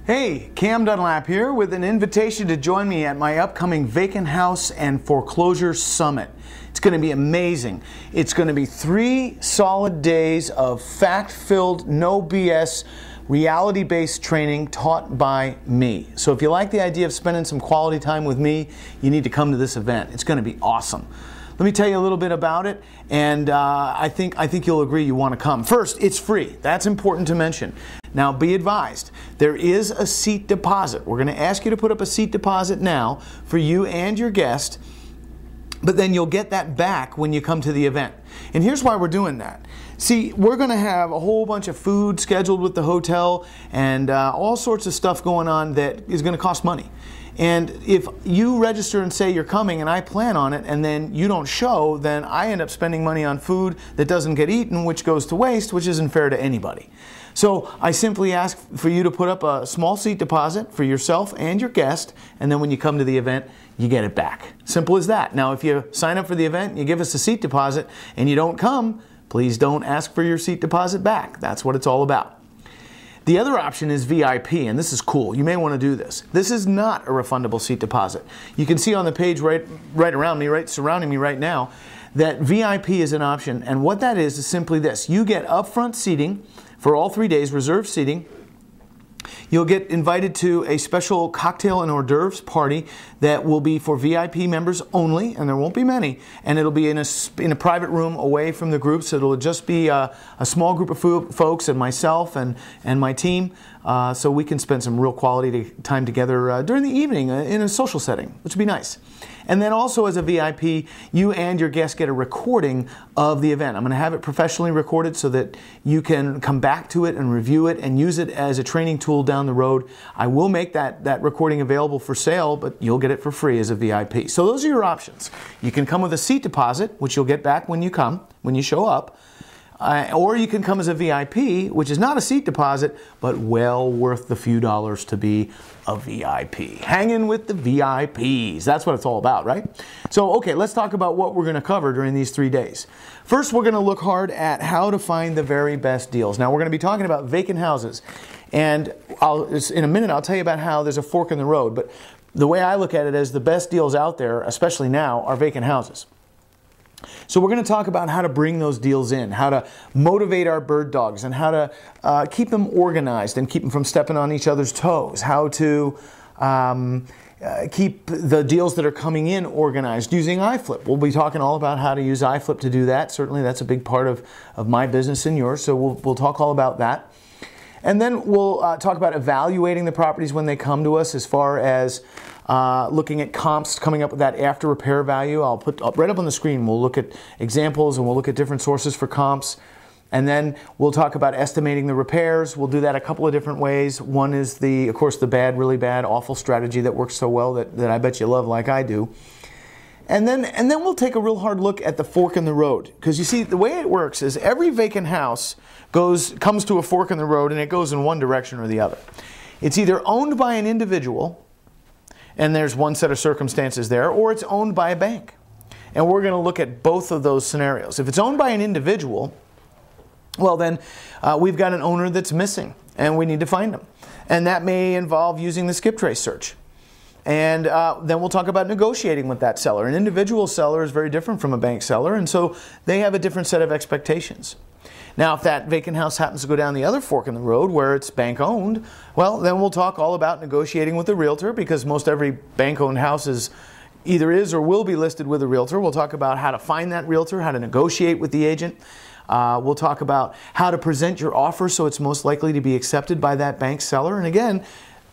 Hey, Cam Dunlap here with an invitation to join me at my upcoming Vacant House and Foreclosures Summit. It's going to be amazing. It's going to be 3 solid days of fact-filled, no BS, reality-based training taught by me. So if you like the idea of spending some quality time with me, you need to come to this event. It's going to be awesome. Let me tell you a little bit about it, and I think you'll agree you want to come. First, it's free. That's important to mention. Now, be advised, there is a seat deposit. We're going to ask you to put up a seat deposit now for you and your guest, but then you'll get that back when you come to the event. And here's why we're doing that. See, we're going to have a whole bunch of food scheduled with the hotel and all sorts of stuff going on that is going to cost money. And if you register and say you're coming and I plan on it and then you don't show, then I end up spending money on food that doesn't get eaten, which goes to waste, which isn't fair to anybody. So I simply ask for you to put up a small seat deposit for yourself and your guest, and then when you come to the event, you get it back. Simple as that. Now, if you sign up for the event, you give us a seat deposit, and you don't come, please don't ask for your seat deposit back. That's what it's all about. The other option is VIP, and this is cool. You may want to do this. This is not a refundable seat deposit. You can see on the page right around me, right surrounding me right now, that VIP is an option, and what that is simply this. You get upfront seating for all 3 days, reserved seating. You'll get invited to a special cocktail and hors d'oeuvres party that will be for VIP members only, and there won't be many, and it'll be in a private room away from the group, so it'll just be a small group of folks and myself and my team, so we can spend some real quality time together during the evening in a social setting, which would be nice. And then also as a VIP, you and your guests get a recording of the event. I'm going to have it professionally recorded so that you can come back to it and review it and use it as a training tool down the road. I will make that recording available for sale, but you'll get it for free as a VIP. So those are your options. You can come with a seat deposit, which you'll get back when you come, when you show up. Or you can come as a VIP, which is not a seat deposit, but well worth the few dollars to be a VIP. Hanging with the VIPs. That's what it's all about, right? So, okay, let's talk about what we're going to cover during these 3 days. First, we're going to look hard at how to find the very best deals. Now, we're going to be talking about vacant houses. And in a minute, I'll tell you about how there's a fork in the road. But the way I look at it is the best deals out there, especially now, are vacant houses. So we're going to talk about how to bring those deals in, how to motivate our bird dogs, and how to keep them organized and keep them from stepping on each other's toes, how to keep the deals that are coming in organized using iFlip. We'll be talking all about how to use iFlip to do that. Certainly that's a big part of my business and yours, so we'll talk all about that. And then we'll talk about evaluating the properties when they come to us, as far as looking at comps, coming up with that after repair value. I'll put up right up on the screen. We'll look at examples and we'll look at different sources for comps. And then we'll talk about estimating the repairs. We'll do that a couple of different ways. One is of course, the bad, really bad, awful strategy that works so well that I bet you love like I do. And then we'll take a real hard look at the fork in the road. Because you see, the way it works is every vacant house comes to a fork in the road, and it goes in one direction or the other. It's either owned by an individual, and there's one set of circumstances there, or it's owned by a bank. And we're going to look at both of those scenarios. If it's owned by an individual, well then we've got an owner that's missing, and we need to find them. And that may involve using the skip trace search. And then we'll talk about negotiating with that seller. An individual seller is very different from a bank seller, and so they have a different set of expectations. Now, if that vacant house happens to go down the other fork in the road where it's bank owned, well, then we'll talk all about negotiating with the realtor, because most every bank owned house either is or will be listed with a realtor. We'll talk about how to find that realtor, how to negotiate with the agent. We'll talk about how to present your offer so it's most likely to be accepted by that bank seller. And again,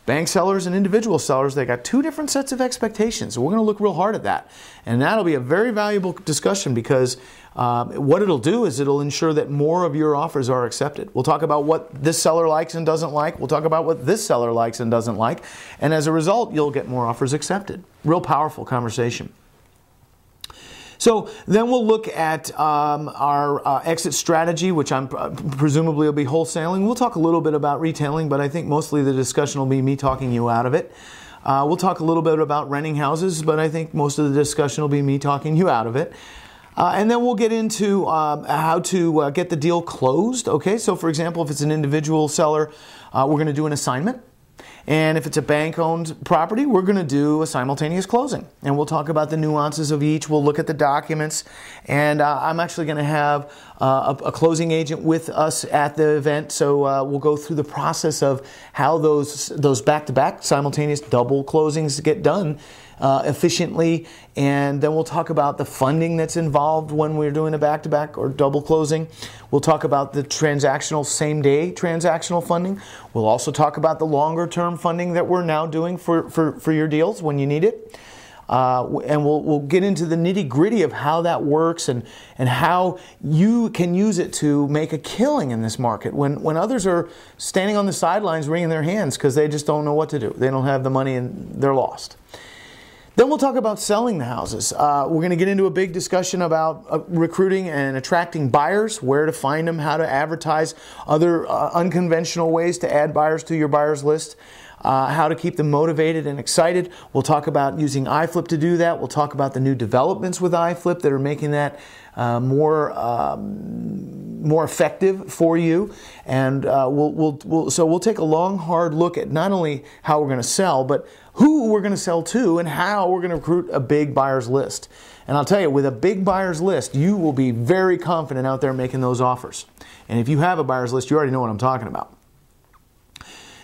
bank sellers and individual sellers, they got 2 different sets of expectations. So we're going to look real hard at that. And that'll be a very valuable discussion, because what it'll do is it'll ensure that more of your offers are accepted. We'll talk about what this seller likes and doesn't like. We'll talk about what this seller likes and doesn't like. And as a result, you'll get more offers accepted. Real powerful conversation. So then we'll look at our exit strategy, which presumably will be wholesaling. We'll talk a little bit about retailing, but I think mostly the discussion will be me talking you out of it. We'll talk a little bit about renting houses, but I think most of the discussion will be me talking you out of it. And then we'll get into how to get the deal closed. Okay, so for example, if it's an individual seller, we're going to do an assignment. And if it's a bank-owned property, we're going to do a simultaneous closing. And we'll talk about the nuances of each. We'll look at the documents. And I'm actually going to have a closing agent with us at the event. So we'll go through the process of how those back-to-back simultaneous double closings get done efficiently. And then we'll talk about the funding that's involved when we're doing a back-to-back or double closing. We'll talk about the transactional, same-day transactional funding. We'll also talk about the longer-term funding that we're now doing for your deals when you need it. And we'll get into the nitty-gritty of how that works and how you can use it to make a killing in this market when others are standing on the sidelines wringing their hands because they just don't know what to do. They don't have the money and they're lost. Then we'll talk about selling the houses. We're going to get into a big discussion about recruiting and attracting buyers, where to find them, how to advertise, other unconventional ways to add buyers to your buyers list, how to keep them motivated and excited. We'll talk about using iFlip to do that. We'll talk about the new developments with iFlip that are making that more effective for you. And so we'll take a long, hard look at not only how we're going to sell, but who we're going to sell to and how we're going to recruit a big buyers list. And I'll tell you, with a big buyers list, you will be very confident out there making those offers. And if you have a buyers list, you already know what I'm talking about.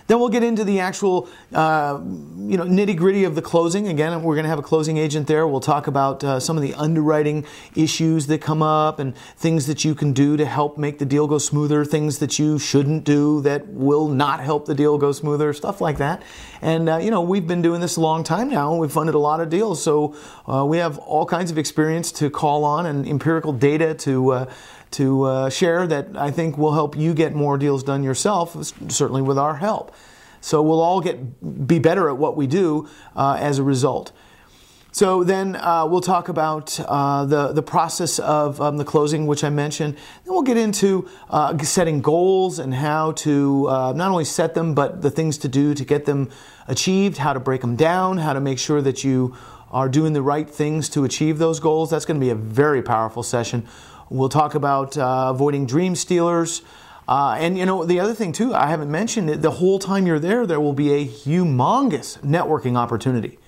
Then we'll get into the actual nitty-gritty of the closing. Again, we're going to have a closing agent there. We'll talk about some of the underwriting issues that come up and things that you can do to help make the deal go smoother, things that you shouldn't do that will not help the deal go smoother, stuff like that. And, we've been doing this a long time now, and we've funded a lot of deals, so we have all kinds of experience to call on and empirical data to share that I think will help you get more deals done yourself, certainly with our help. So we'll all be better at what we do as a result. So then we'll talk about the process of the closing, which I mentioned. Then we'll get into setting goals and how to not only set them, but the things to do to get them achieved, how to break them down, how to make sure that you are doing the right things to achieve those goals. That's going to be a very powerful session. We'll talk about avoiding dream stealers. And the other thing too, I haven't mentioned it, the whole time you're there will be a humongous networking opportunity.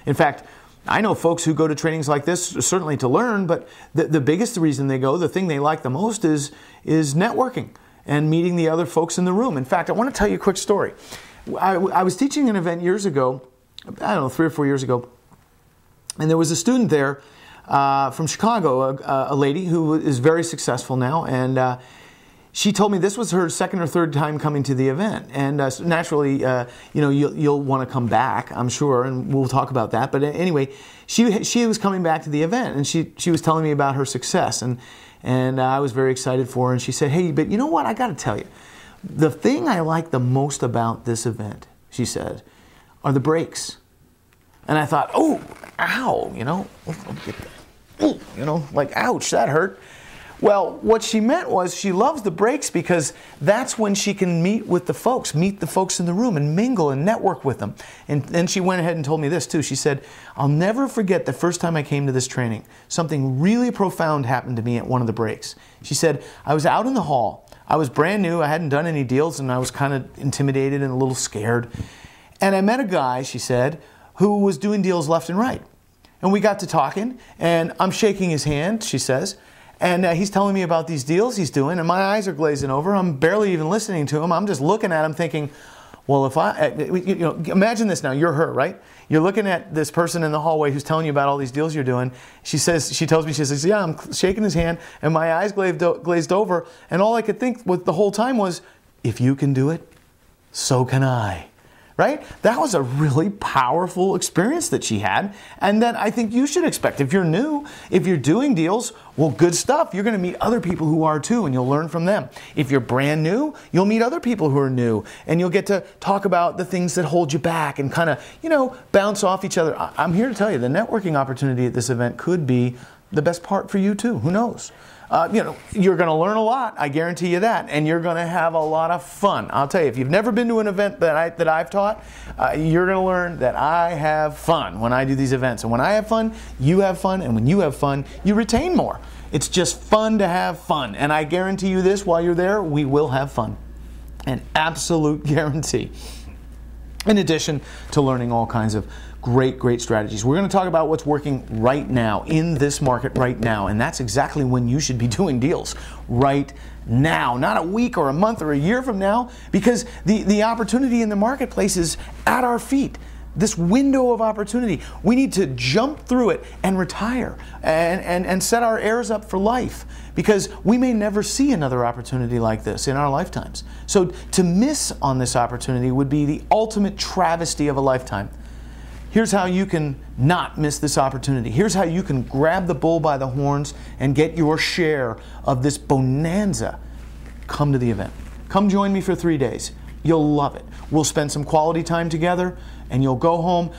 In fact, I know folks who go to trainings like this certainly to learn, but the biggest reason they go, the thing they like the most is networking and meeting the other folks in the room. In fact, I want to tell you a quick story. I was teaching an event years ago, I don't know, 3 or 4 years ago, and there was a student there from Chicago, a lady who is very successful now, and she told me this was her second or third time coming to the event, and naturally, you'll want to come back, I'm sure, and we'll talk about that. But anyway, she was coming back to the event, and she was telling me about her success, and I was very excited for her. And she said, "Hey, but you know what? I got to tell you, the thing I like the most about this event," she said, "are the breaks." And I thought, oh, ow, like, ouch, that hurt. Well, what she meant was she loves the breaks because that's when she can meet the folks in the room and mingle and network with them. And then she went ahead and told me this too. She said, "I'll never forget the first time I came to this training. Something really profound happened to me at one of the breaks." She said, "I was out in the hall. I was brand new. I hadn't done any deals, and I was kind of intimidated and a little scared. And I met a guy," she said, "who was doing deals left and right. And we got to talking, and I'm shaking his hand," she says, "and he's telling me about these deals he's doing, and my eyes are glazing over. I'm barely even listening to him. I'm just looking at him thinking, well, if imagine this now, you're her, right? You're looking at this person in the hallway who's telling you about all these deals you're doing." She tells me, "Yeah, I'm shaking his hand, and my eyes glazed over, and all I could think the whole time was, if you can do it, so can I." Right? That was a really powerful experience that she had, and that I think you should expect. If you're new, if you're doing deals, well, good stuff. You're going to meet other people who are too, and you'll learn from them. If you're brand new, you'll meet other people who are new, and you'll get to talk about the things that hold you back and kind of, bounce off each other. I'm here to tell you, the networking opportunity at this event could be the best part for you too. Who knows? You're going to learn a lot, I guarantee you that, and you're going to have a lot of fun. I'll tell you, if you've never been to an event that I've taught, you're going to learn that I have fun when I do these events. And when I have fun, you have fun, and when you have fun, you retain more. It's just fun to have fun, and I guarantee you this, while you're there, we will have fun. An absolute guarantee. in addition to learning all kinds of great strategies. We're going to talk about what's working right now in this market right now, and that's exactly when you should be doing deals right now, not a week or a month or a year from now, because the opportunity in the marketplace is at our feet. This window of opportunity, we need to jump through it and retire and set our heirs up for life, because we may never see another opportunity like this in our lifetimes. So to miss on this opportunity would be the ultimate travesty of a lifetime. Here's how you can not miss this opportunity. Here's how you can grab the bull by the horns and get your share of this bonanza. Come to the event. Come join me for 3 days. You'll love it. We'll spend some quality time together, and you'll go home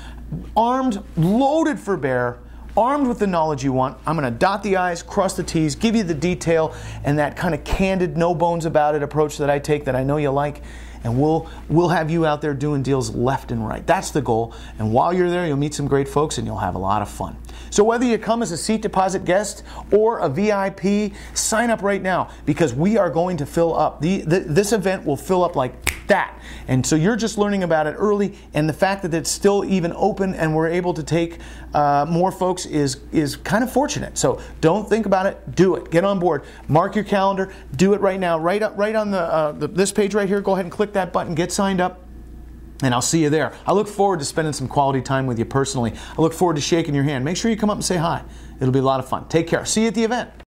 armed, loaded for bear, armed with the knowledge you want. I'm going to dot the I's, cross the T's, give you the detail, and that kind of candid, no bones about it approach that I take that I know you like. And we'll have you out there doing deals left and right. That's the goal. And while you're there, you'll meet some great folks and you'll have a lot of fun. So whether you come as a seat deposit guest or a VIP, sign up right now, because we are going to fill up. This event will fill up like that. And so you're just learning about it early, and the fact that it's still even open and we're able to take more folks is kind of fortunate. So don't think about it. Do it. Get on board. Mark your calendar. Do it right now. Right on this page right here. Go ahead and click that button. Get signed up. And I'll see you there. I look forward to spending some quality time with you personally. I look forward to shaking your hand. Make sure you come up and say hi. It'll be a lot of fun. Take care. See you at the event.